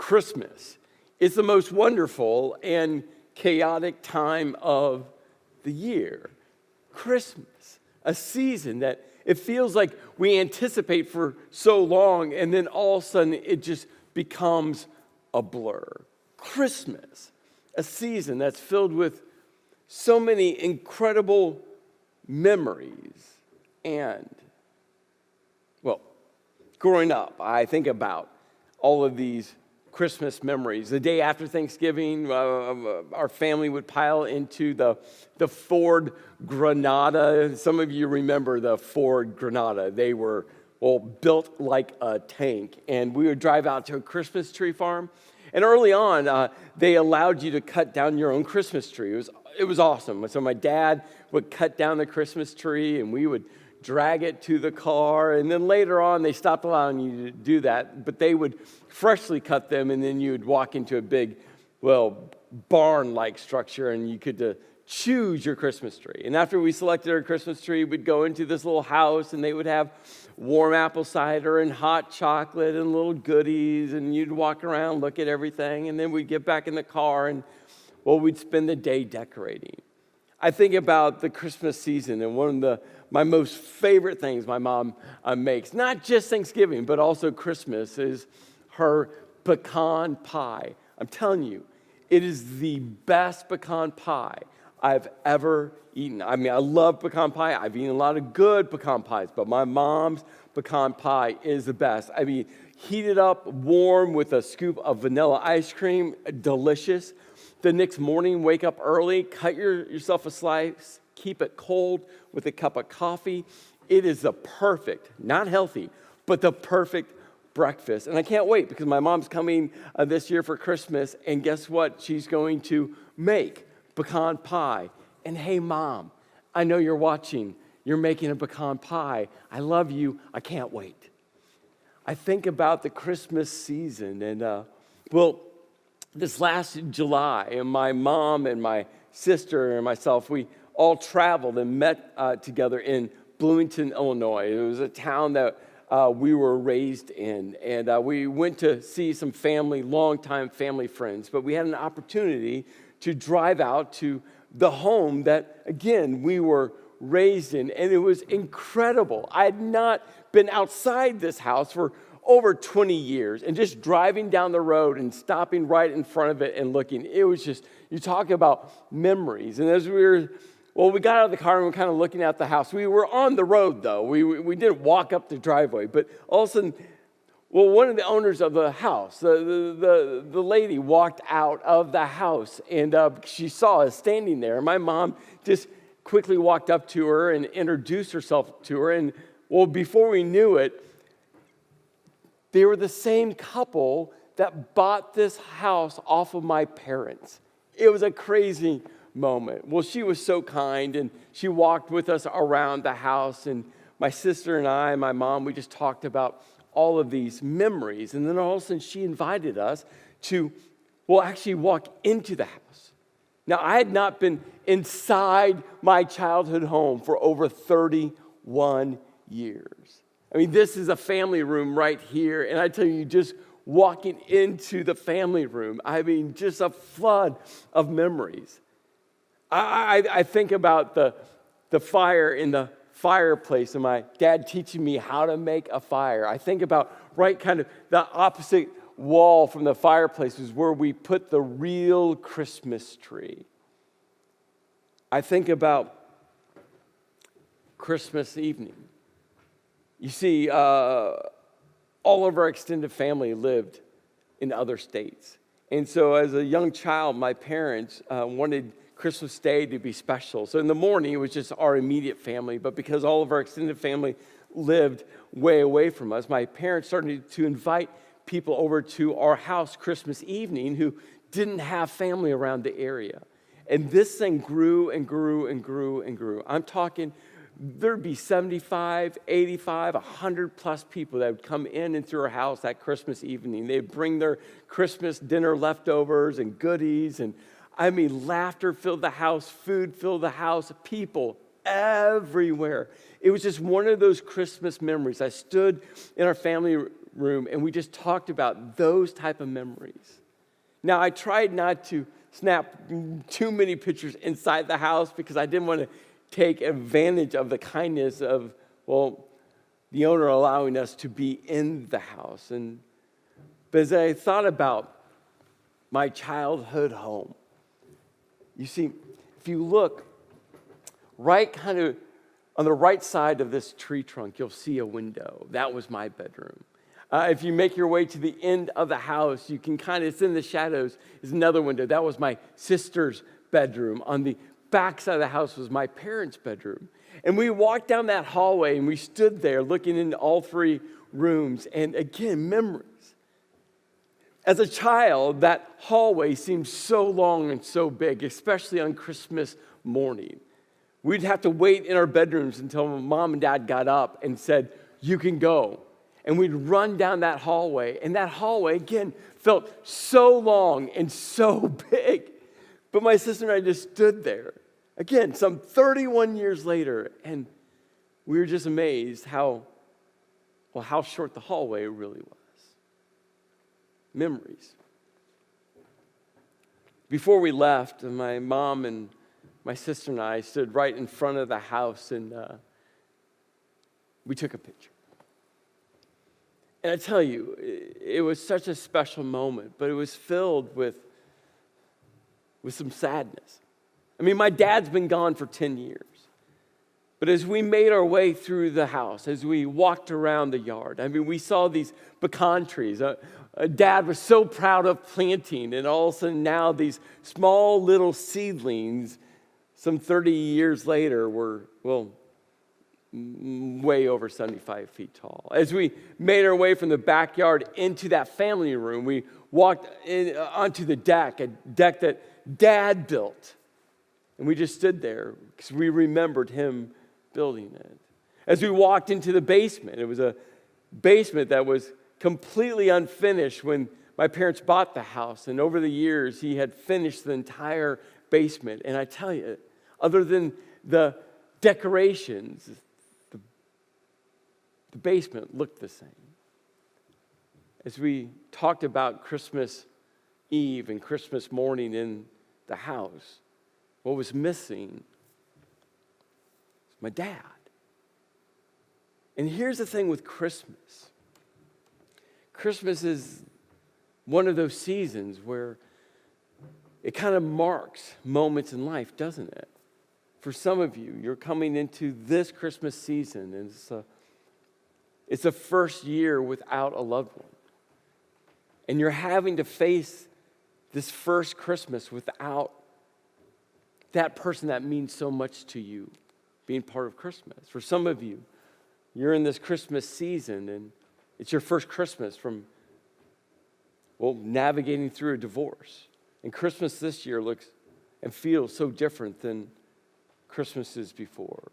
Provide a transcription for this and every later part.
Christmas. It's the most wonderful and chaotic time of the year. Christmas, a season that it feels like we anticipate for so long, and then all of a sudden it just becomes a blur. Christmas, a season that's filled with so many incredible memories. And, well, growing up, I think about all of these Christmas memories. The day after Thanksgiving, our family would pile into the Ford Granada. Some of you remember the Ford Granada. They were, built like a tank. And we would drive out to a Christmas tree farm. And early on, they allowed you to cut down your own Christmas tree. It was awesome. So my dad would cut down the Christmas tree, and we would drag it to the car. And then later on, they stopped allowing you to do that. But they would freshly cut them, and then you would walk into a big, barn-like structure, and you could choose your Christmas tree. And after we selected our Christmas tree, we'd go into this little house, and they would have warm apple cider and hot chocolate and little goodies, and you'd walk around, look at everything, and then we'd get back in the car, and, we'd spend the day decorating. I think about the Christmas season, and one of my most favorite things my mom makes, not just Thanksgiving, but also Christmas, is her pecan pie. I'm telling you, it is the best pecan pie I've ever eaten. I mean, I love pecan pie. I've eaten a lot of good pecan pies, but my mom's pecan pie is the best. I mean, heat it up warm with a scoop of vanilla ice cream, delicious. The next morning, wake up early, cut yourself a slice, keep it cold with a cup of coffee. It is the perfect, not healthy, but the perfect breakfast. And I can't wait because my mom's coming this year for Christmas, and guess what? She's going to make pecan pie. And hey, Mom, I know you're watching. You're making a pecan pie. I love you. I can't wait. I think about the Christmas season, and this last July, and my mom and my sister and myself, we all traveled and met together in Bloomington, Illinois. It was a town that we were raised in, and we went to see some longtime family friends, but we had an opportunity to drive out to the home that, again, we were raised in, and it was incredible. I had not been outside this house for over 20 years, and just driving down the road and stopping right in front of it and looking, it was just, you talk about memories. And as we got out of the car and we were kind of looking at the house. We were on the road, though. We didn't walk up the driveway, but all of a sudden, one of the owners of the house, the lady walked out of the house, and she saw us standing there. My mom just quickly walked up to her and introduced herself to her, and before we knew it, they were the same couple that bought this house off of my parents. It was a crazy moment. Well, she was so kind, and she walked with us around the house, and my sister and I and my mom, we just talked about all of these memories, and then all of a sudden she invited us to, actually walk into the house. Now, I had not been inside my childhood home for over 31 years. I mean, this is a family room right here, and I tell you, just walking into the family room, I mean, just a flood of memories. I think about the fire in the fireplace and my dad teaching me how to make a fire. I think about kind of the opposite wall from the fireplace is where we put the real Christmas tree. I think about Christmas evening. You see, all of our extended family lived in other states. And so as a young child, my parents wanted Christmas Day to be special. So in the morning, it was just our immediate family. But because all of our extended family lived way away from us, my parents started to invite people over to our house Christmas evening who didn't have family around the area. And this thing grew and grew and grew and grew. I'm talking, there'd be 75, 85, 100 plus people that would come in and through our house that Christmas evening. They'd bring their Christmas dinner leftovers and goodies. And I mean, laughter filled the house, food filled the house, people everywhere. It was just one of those Christmas memories. I stood in our family room, and we just talked about those type of memories. Now, I tried not to snap too many pictures inside the house because I didn't want to take advantage of the kindness of, the owner allowing us to be in the house. But as I thought about my childhood home, you see, if you look right kind of on the right side of this tree trunk, you'll see a window. That was my bedroom. If you make your way to the end of the house, you can it's in the shadows, is another window. That was my sister's bedroom. On the back side of the house was my parents' bedroom. And we walked down that hallway and we stood there looking into all three rooms. And again, memories. As a child, that hallway seemed so long and so big, especially on Christmas morning. We'd have to wait in our bedrooms until mom and dad got up and said, "You can go." And we'd run down that hallway. And that hallway, again, felt so long and so big. But my sister and I just stood there. Again, some 31 years later. And we were just amazed how short the hallway really was. Memories. Before we left, my mom and my sister and I stood right in front of the house. And we took a picture. And I tell you, it was such a special moment, but it was filled with some sadness. I mean, my dad's been gone for 10 years. But as we made our way through the house, as we walked around the yard, I mean, we saw these pecan trees. Dad was so proud of planting, and all of a sudden now these small little seedlings, some 30 years later, were, way over 75 feet tall. As we made our way from the backyard into that family room, we walked onto the deck, a deck that Dad built. And we just stood there because we remembered him building it. As we walked into the basement, it was a basement that was completely unfinished when my parents bought the house. And over the years, he had finished the entire basement. And I tell you, other than the decorations, the basement looked the same. As we talked about Christmas Eve and Christmas morning in the house, what was missing was my dad. And here's the thing with Christmas. Christmas is one of those seasons where it kind of marks moments in life, doesn't it? For some of you, you're coming into this Christmas season, and it's the first year without a loved one. And you're having to face this first Christmas without that person that means so much to you being part of Christmas. For some of you, you're in this Christmas season, and it's your first Christmas from, navigating through a divorce. And Christmas this year looks and feels so different than Christmases before.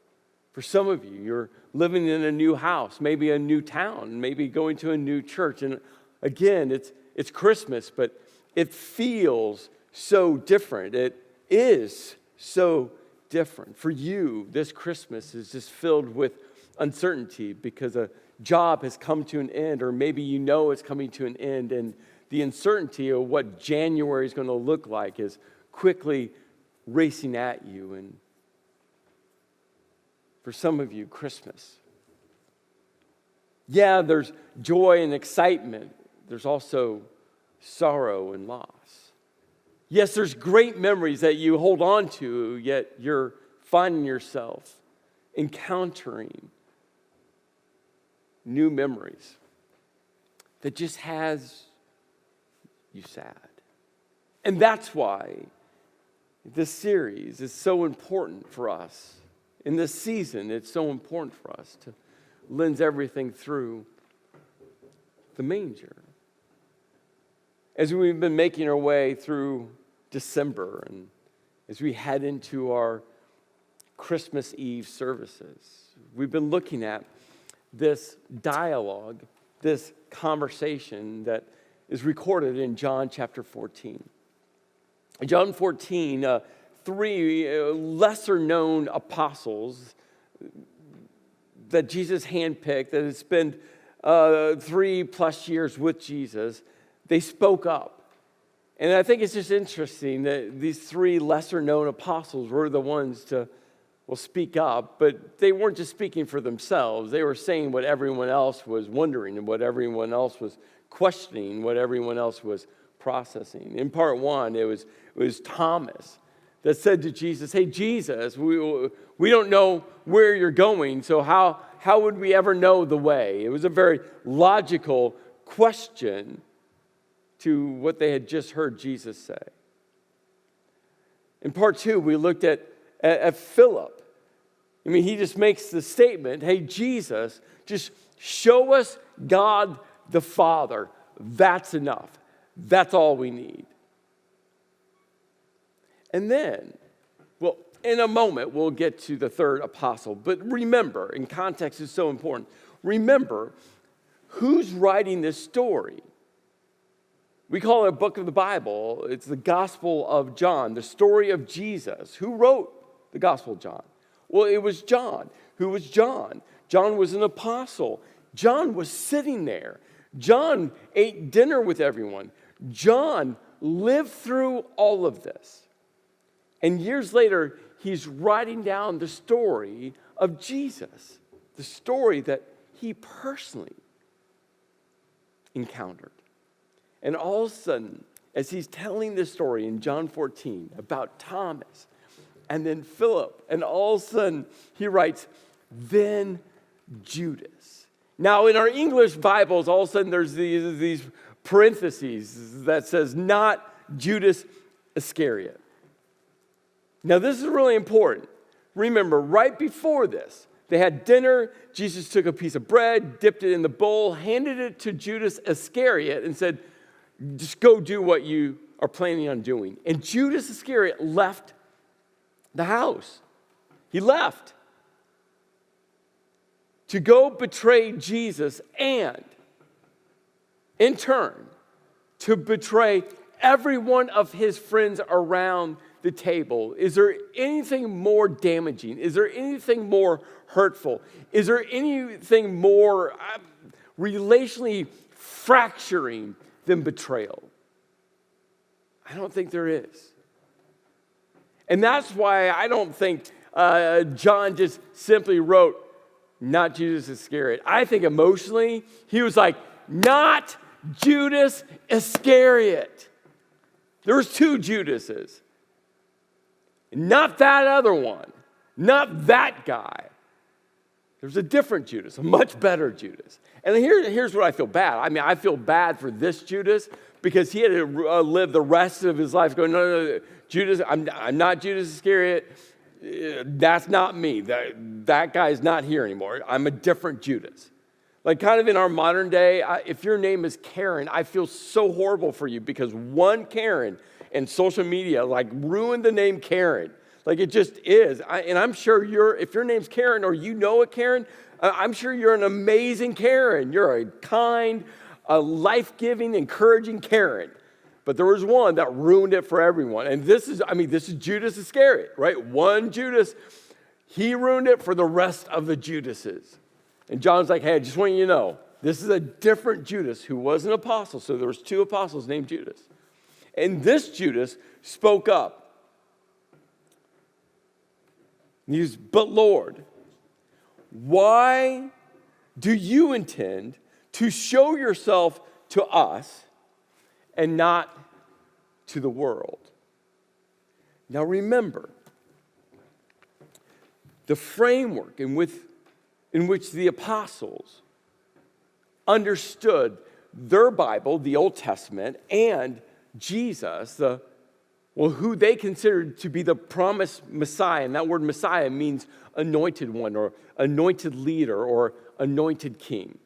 For some of you, you're living in a new house, maybe a new town, maybe going to a new church. And again, it's Christmas, but it feels so different. It is so different. For you, this Christmas is just filled with uncertainty because a job has come to an end, or maybe you know it's coming to an end, and the uncertainty of what January is going to look like is quickly racing at you. And for some of you, Christmas. Yeah, there's joy and excitement. There's also sorrow and loss. Yes, there's great memories that you hold on to, yet you're finding yourself encountering new memories that just has you sad. And that's why this series is so important for us. In this season, it's so important for us to lens everything through the manger. As we've been making our way through December and as we head into our Christmas Eve services, we've been looking at this dialogue, this conversation that is recorded in John chapter 14. In John 14, three lesser-known apostles that Jesus handpicked, that had spent 3+ years with Jesus, they spoke up. And I think it's just interesting that these 3 lesser-known apostles were the ones to, speak up, but they weren't just speaking for themselves. They were saying what everyone else was wondering and what everyone else was questioning, what everyone else was processing. In part 1, it was Thomas that said to Jesus, "Hey, Jesus, we don't know where you're going, so how would we ever know the way?" It was a very logical question to what they had just heard Jesus say. In part 2, we looked at Philip. I mean, he just makes the statement, "Hey, Jesus, just show us God the Father. That's enough. That's all we need." And then, in a moment, we'll get to the third apostle. But remember, and context is so important, remember who's writing this story. We call it a book of the Bible. It's the Gospel of John, the story of Jesus. Who wrote the Gospel of John? Well, it was John. Who was John? John was an apostle. John was sitting there. John ate dinner with everyone. John lived through all of this. And years later, he's writing down the story of Jesus, the story that he personally encountered. And all of a sudden, as he's telling this story in John 14 about Thomas and then Philip, and all of a sudden he writes, "Then Judas." Now, in our English Bibles, all of a sudden there's these parentheses that says, "Not Judas Iscariot." Now, this is really important. Remember, right before this, they had dinner. Jesus took a piece of bread, dipped it in the bowl, handed it to Judas Iscariot, and said, "Just go do what you are planning on doing." And Judas Iscariot left the house. He left to go betray Jesus and, in turn, to betray every one of his friends around the table. Is there anything more damaging? Is there anything more hurtful? Is there anything more relationally fracturing than betrayal? I don't think there is. And that's why I don't think John just simply wrote, "Not Judas Iscariot." I think emotionally, he was like, "Not Judas Iscariot." There was 2 Judases. Not that other one. Not that guy. There's a different Judas, a much better Judas. And here's what I feel bad. I mean, I feel bad for this Judas because he had to live the rest of his life going, no, Judas, I'm not Judas Iscariot. That's not me. That guy's not here anymore. I'm a different Judas. Like kind of in our modern day, if your name is Karen, I feel so horrible for you because one Karen and social media like ruined the name Karen. Like it just is. And I'm sure if your name's Karen or you know a Karen, I'm sure you're an amazing Karen. You're a kind, a life-giving, encouraging Karen. But there was one that ruined it for everyone. And this is Judas Iscariot, right? One Judas, he ruined it for the rest of the Judases. And John's like, "Hey, I just want you to know, this is a different Judas who was an apostle." So there was 2 apostles named Judas. And this Judas spoke up. He was, "But Lord, why do you intend to show yourself to us and not to the world?" Now remember, the framework in which the apostles understood their Bible, the Old Testament, and Jesus, who they considered to be the promised Messiah. And that word Messiah means anointed one or anointed leader or anointed king.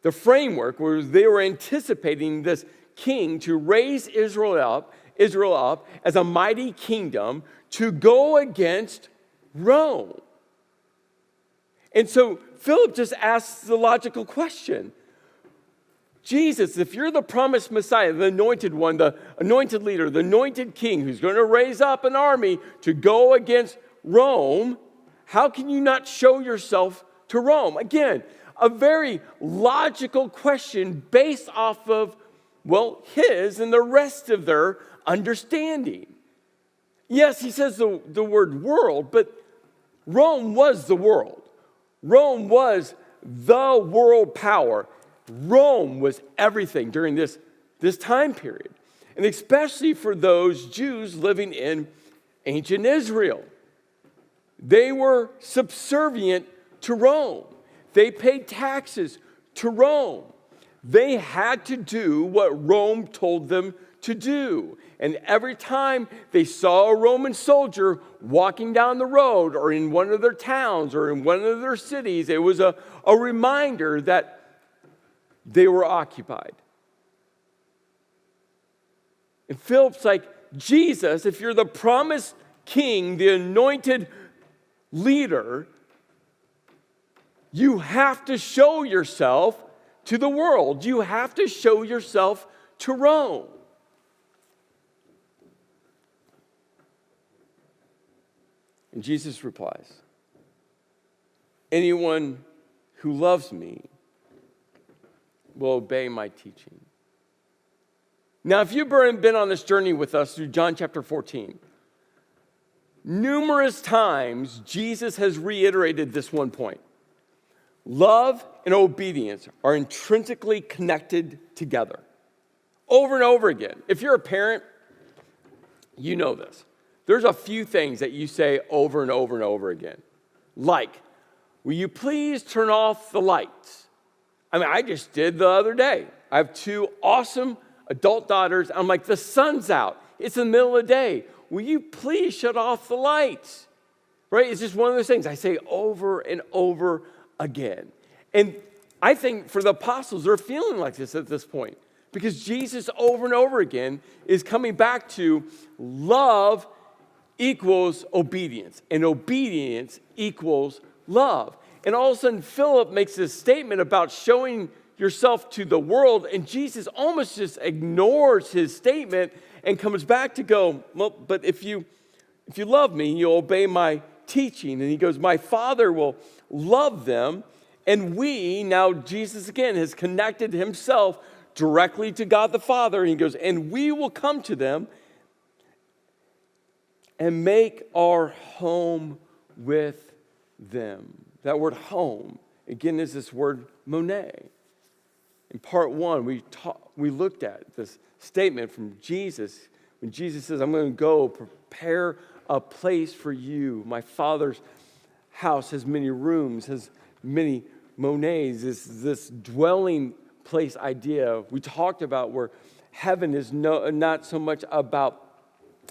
The framework was they were anticipating this king to raise Israel up as a mighty kingdom to go against Rome. And so Philip just asks the logical question. Jesus, if you're the promised Messiah, the anointed one, the anointed leader, the anointed king who's going to raise up an army to go against Rome, how can you not show yourself to Rome? Again, a very logical question based off of, well, his and the rest of their understanding. Yes, he says the word world, but Rome was the world. Rome was the world power. Rome was everything during this time period. And especially for those Jews living in ancient Israel. They were subservient to Rome. They paid taxes to Rome. They had to do what Rome told them to do. And every time they saw a Roman soldier walking down the road or in one of their towns or in one of their cities, it was a reminder that they were occupied. And Philip's like, Jesus, if you're the promised king, the anointed leader, you have to show yourself to the world. You have to show yourself to Rome. And Jesus replies, anyone who loves me will obey my teaching. Now, if you've been on this journey with us through John chapter 14, numerous times Jesus has reiterated this one point. Love and obedience are intrinsically connected together. Over and over again. If you're a parent, you know this. There's a few things that you say over and over and over again. Like, will you please turn off the lights? I just did the other day. I have two awesome adult daughters. I'm like, the sun's out. It's in the middle of the day. Will you please shut off the lights? Right? It's just one of those things I say over and over again. And I think for the apostles, they're feeling like this at this point. Because Jesus over and over again is coming back to love equals obedience. And obedience equals love. And all of a sudden, Philip makes this statement about showing yourself to the world. And Jesus almost just ignores his statement and comes back to go, well, but if you love me, you'll obey my teaching. And he goes, my Father will love them. And now Jesus again has connected himself directly to God the Father. And he goes, and we will come to them and make our home with them. That word home, again, is this word monet. In part one, we looked at this statement from Jesus. When Jesus says, I'm going to go prepare a place for you. My Father's house has many rooms, has many monets, this dwelling place idea. We talked about where heaven is not so much about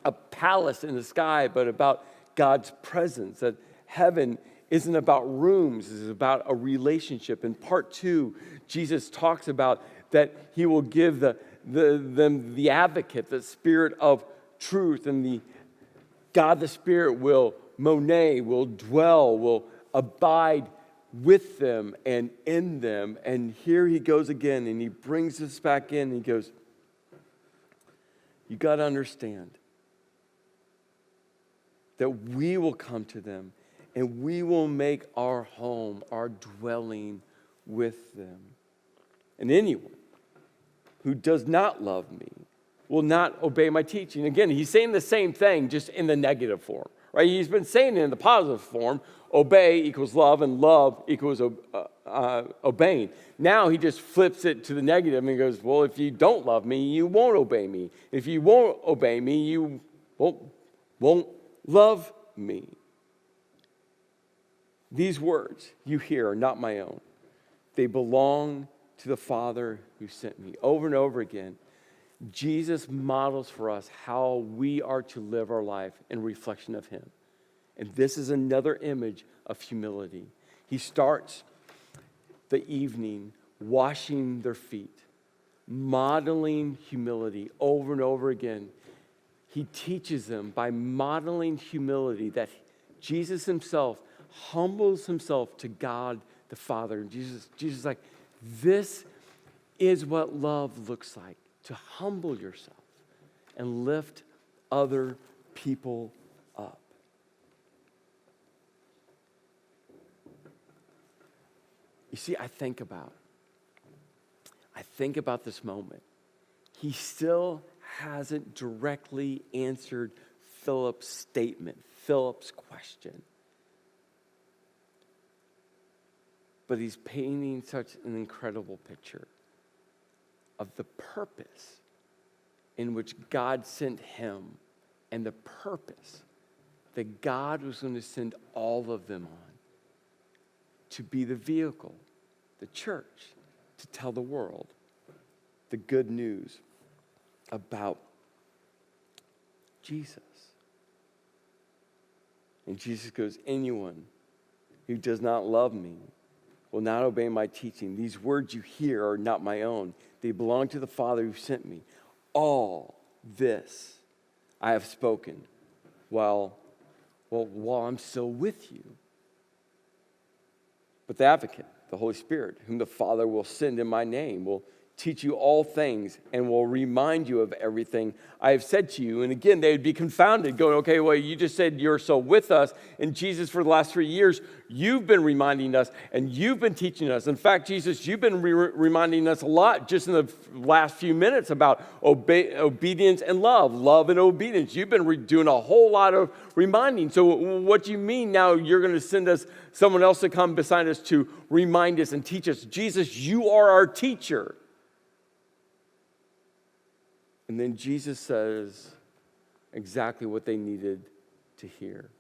a palace in the sky, but about God's presence. That heaven isn't about rooms, it's about a relationship. In part two, Jesus talks about that he will give them the advocate, the Spirit of truth, and God the Spirit will dwell, will abide with them and in them. And here he goes again, and he brings us back in, and he goes, you got to understand that we will come to them and we will make our home, our dwelling with them. And anyone who does not love me will not obey my teaching. Again, he's saying the same thing, just in the negative form, right? He's been saying it in the positive form, obey equals love, and love equals obeying. Now he just flips it to the negative and he goes, well, if you don't love me, you won't obey me. If you won't obey me, you won't love me. These words you hear are not my own. They belong to the Father who sent me. Over and over again, Jesus models for us how we are to live our life in reflection of him. And this is another image of humility. He starts the evening washing their feet, modeling humility over and over again. He teaches them by modeling humility that Jesus himself humbles himself to God the Father. And Jesus is like, this is what love looks like, to humble yourself and lift other people up. You see, I think about this moment. He still hasn't directly answered Philip's statement, Philip's question. But he's painting such an incredible picture of the purpose in which God sent him and the purpose that God was going to send all of them on to be the vehicle, the church, to tell the world the good news about Jesus. And Jesus goes, anyone who does not love me will not obey my teaching. These words you hear are not my own. They belong to the Father who sent me. All this I have spoken while I'm still with you. But the advocate, the Holy Spirit, whom the Father will send in my name, will teach you all things and will remind you of everything I have said to you. And again, they would be confounded, going, okay, well, you just said you're so with us. And Jesus, for the last 3 years, you've been reminding us and you've been teaching us. In fact, Jesus, you've been reminding us a lot just in the last few minutes about obedience and love and obedience. You've been doing a whole lot of reminding. So what do you mean now you're going to send us someone else to come beside us to remind us and teach us? Jesus, you are our teacher. And then Jesus says exactly what they needed to hear.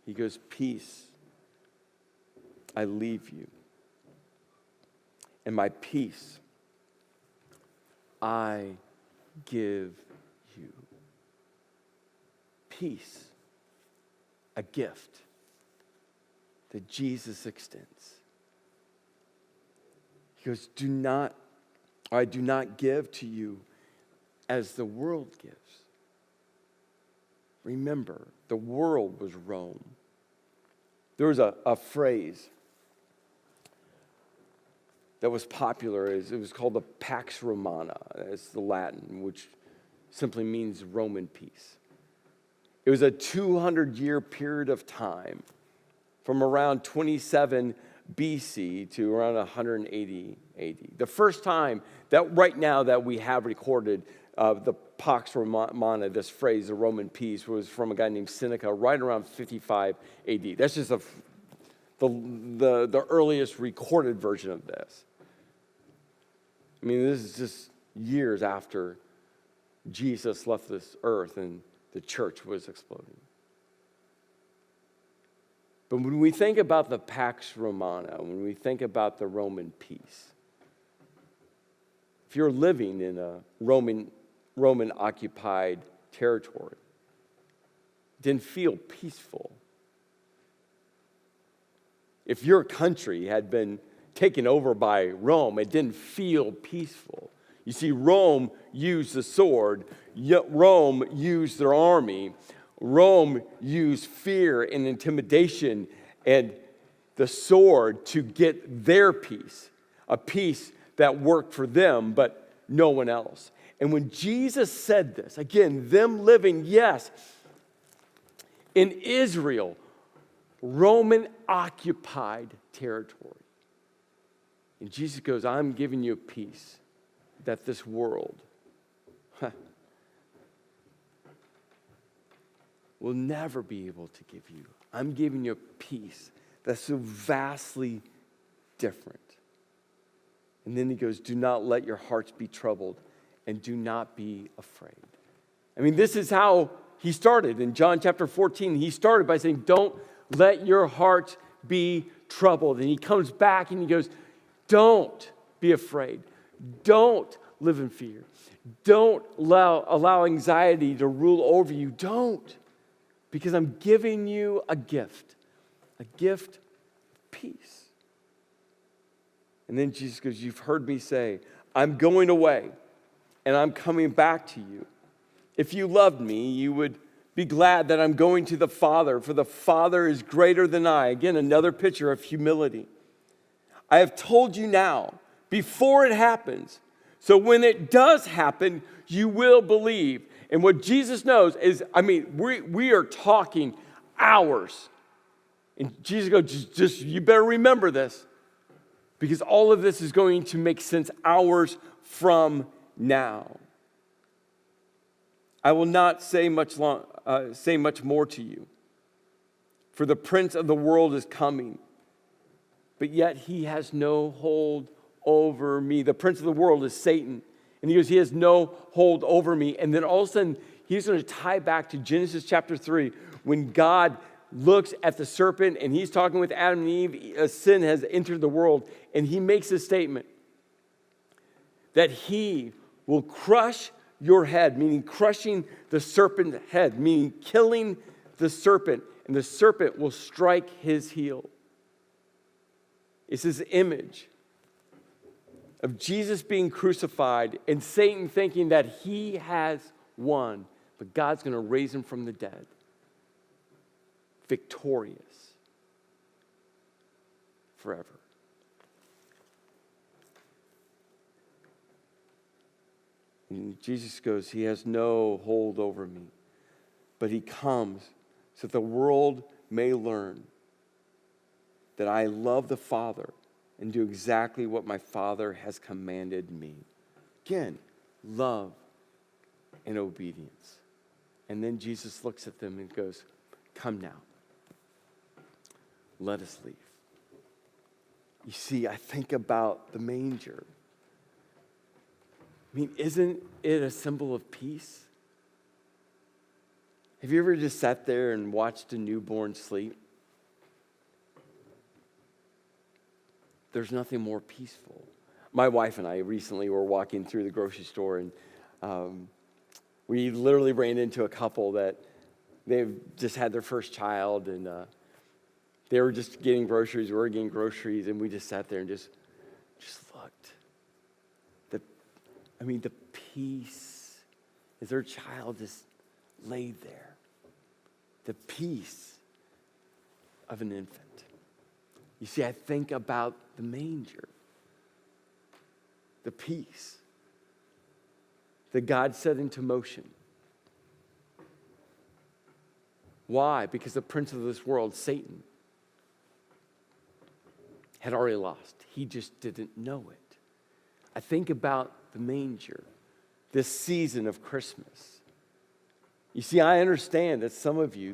He goes, peace, I leave you. And my peace, I give you. Peace, a gift that Jesus extends. He goes, I do not give to you as the world gives. Remember, the world was Rome. There was a phrase that was popular. It was called the Pax Romana. It's the Latin, which simply means Roman peace. It was a 200-year period of time from around 27 BC to around 180 AD. The first time that right now that we have recorded the Pax Romana, this phrase, the Roman peace, was from a guy named Seneca right around 55 AD. That's just the earliest recorded version of this. I mean, this is just years after Jesus left this earth and the church was exploding. But when we think about the Pax Romana, when we think about the Roman peace, if you're living in a Roman-occupied territory, it didn't feel peaceful. If your country had been taken over by Rome, it didn't feel peaceful. You see, Rome used the sword. Rome used their army. Rome used fear and intimidation and the sword to get their peace, a peace that worked for them, but no one else. And when Jesus said this, again, them living, yes, in Israel, Roman-occupied territory. And Jesus goes, I'm giving you a peace that this world will never be able to give you. I'm giving you a peace that's so vastly different. And then he goes, do not let your hearts be troubled and do not be afraid. I mean, this is how he started. In John chapter 14, he started by saying, don't let your hearts be troubled. And he comes back and he goes, don't be afraid. Don't live in fear. Don't allow anxiety to rule over you. Don't. Because I'm giving you a gift of peace. And then Jesus goes, you've heard me say, I'm going away and I'm coming back to you. If you loved me, you would be glad that I'm going to the Father, for the Father is greater than I. Again, another picture of humility. I have told you now, before it happens, so when it does happen, you will believe. And what Jesus knows is, we are talking hours. And Jesus goes, just you better remember this. because all of this is going to make sense hours from now. I will not say much more to you, for the prince of the world is coming, but yet he has no hold over me. The prince of the world is Satan. And he goes, he has no hold over me. And then all of a sudden, he's going to tie back to Genesis chapter 3, when God looks at the serpent and he's talking with Adam and Eve. Sin has entered the world, and he makes a statement that he will crush your head, meaning crushing the serpent's head, meaning killing the serpent, and the serpent will strike his heel. It's this image of Jesus being crucified and Satan thinking that he has won, but God's going to raise him from the dead, victorious forever. And Jesus goes, he has no hold over me, but he comes so that the world may learn that I love the Father and do exactly what my Father has commanded me. Again, love and obedience. And then Jesus looks at them and goes, come now. Let us leave. You see, I think about the manger. I mean, isn't it a symbol of peace? Have you ever just sat there and watched a newborn sleep? There's nothing more peaceful. My wife and I recently were walking through the grocery store, and we literally ran into a couple that they've just had their first child, and they were just getting groceries. We were getting groceries, and we just sat there and just looked. The peace as their child just laid there. The peace of an infant. You see, I think about the manger, the peace that God set into motion. Why? Because the prince of this world, Satan, had already lost. He just didn't know it. I think about the manger, this season of Christmas. You see, I understand that some of you,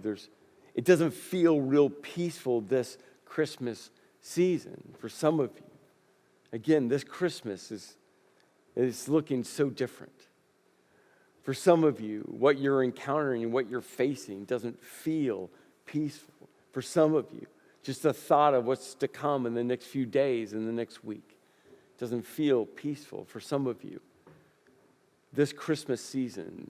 it doesn't feel real peaceful this Christmas season for some of you. Again, this Christmas is looking so different. For some of you, what you're encountering and what you're facing doesn't feel peaceful. For some of you, just the thought of what's to come in the next few days and the next week doesn't feel peaceful. For some of you, this Christmas season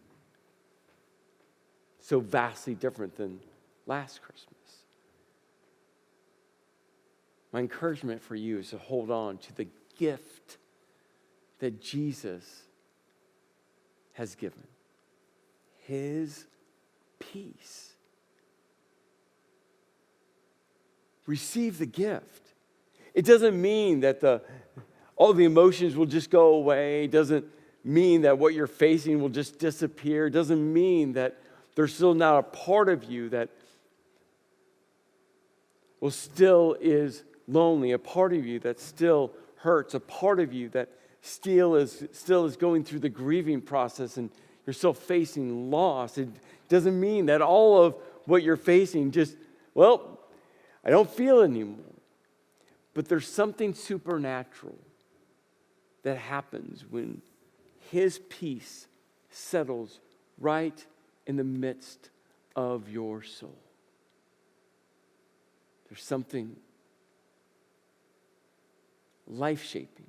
so vastly different than last Christmas. My encouragement for you is to hold on to the gift that Jesus has given. His peace. Receive the gift. It doesn't mean that all the emotions will just go away. It doesn't mean that what you're facing will just disappear. It doesn't mean that there's still not a part of you that still is lonely, a part of you that still hurts, a part of you that still is going through the grieving process and you're still facing loss. It doesn't mean that all of what you're facing I don't feel anymore. But there's something supernatural that happens when his peace settles right in the midst of your soul. There's something life-shaping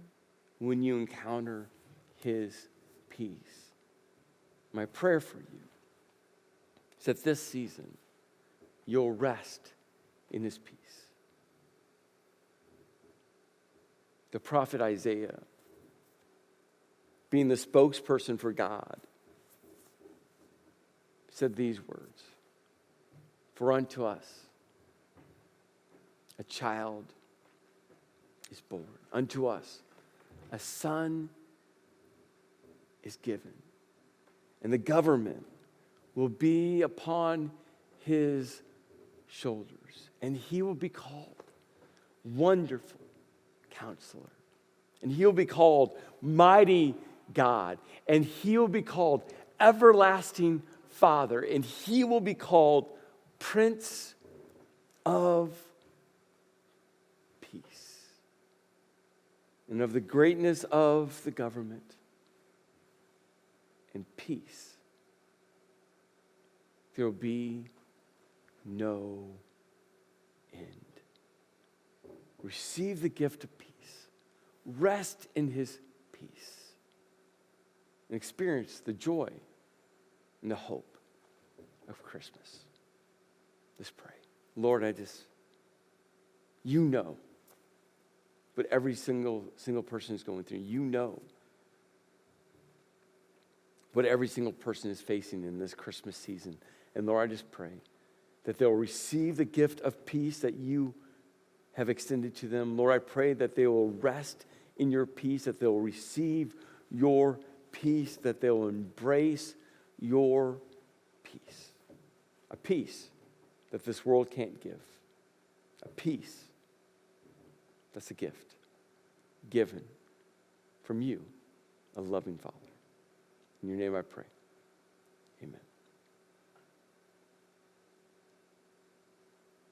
when you encounter his peace. My prayer for you is that this season you'll rest in his peace. The prophet Isaiah, being the spokesperson for God, said these words, "For unto us a child is born. Unto us a son is given. And the government will be upon his shoulders. And he will be called Wonderful Counselor. And he'll be called Mighty God. And he'll be called Everlasting Father. And he will be called Prince of Peace. And of the greatness of the government and peace, there will be no end. Receive the gift of peace. Rest in his peace. And experience the joy and the hope of Christmas. Let's pray. Lord, you know what every single person is going through. You know what every single person is facing in this Christmas season. And Lord, I just pray that they'll receive the gift of peace that you have extended to them. Lord, I pray that they will rest in your peace, that they'll receive your peace, that they'll embrace your peace. A peace that this world can't give. A peace that's a gift given from you, a loving Father. In your name I pray. Amen.